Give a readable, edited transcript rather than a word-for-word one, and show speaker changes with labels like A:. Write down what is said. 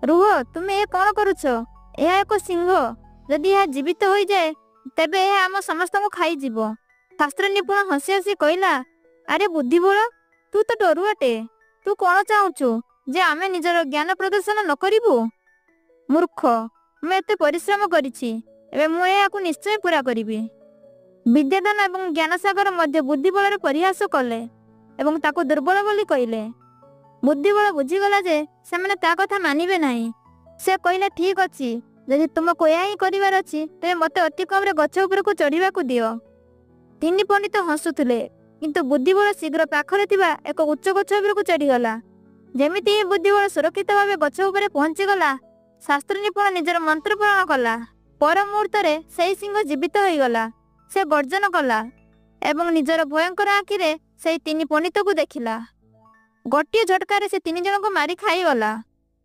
A: रुह तुमे ए कौन करुछ? यह एक सिंह, जदि यह जीवित हो जाए तेबे यह आम समस्त को खाई जीव। शास्त्र निपुण हसी हसी कहला, अरे बुद्धिबोल, तू तो डरुआटे। तू कौन चाहूचु जे आमे निजर ज्ञान प्रदर्शन न करिबु? मूर्ख, मैं एते परिश्रम करिछि, एबे मु याकु निश्चय पूरा करिबि। विद्यादान एवं ज्ञानसागर मध्य बुद्धिबल परिहास कले एवं ताको दुर्बल बोली कहले। बुद्धिबल बुझीगला जे सेमाने ता कथा मानिबे नाही। से कहले, ठीक अछि, जदि तुमको यह ही करिवार अछि तेबे मते अति कम गछ उपरको चढ़िबाकू दियो। तीन पंडित हसुथिले, किंतु बुद्धिबल शीघ्र पाखरे थिबा एक उच्च गछ उपरको चढ़ीगला। जेमिति बुद्धिबल सुरक्षित भावे गछ उपरे पहुंची गला, शास्त्र निपुण निजर मंत्र प्रण कला। पर मुहूर्तरे सेही सिंह जीवित हो गला। से गर्जन कला एवं निजर भयंकर आखिरे से तीन पंडित को देखिला। गोटे झटकार से तीन जन को मारी खाई गला।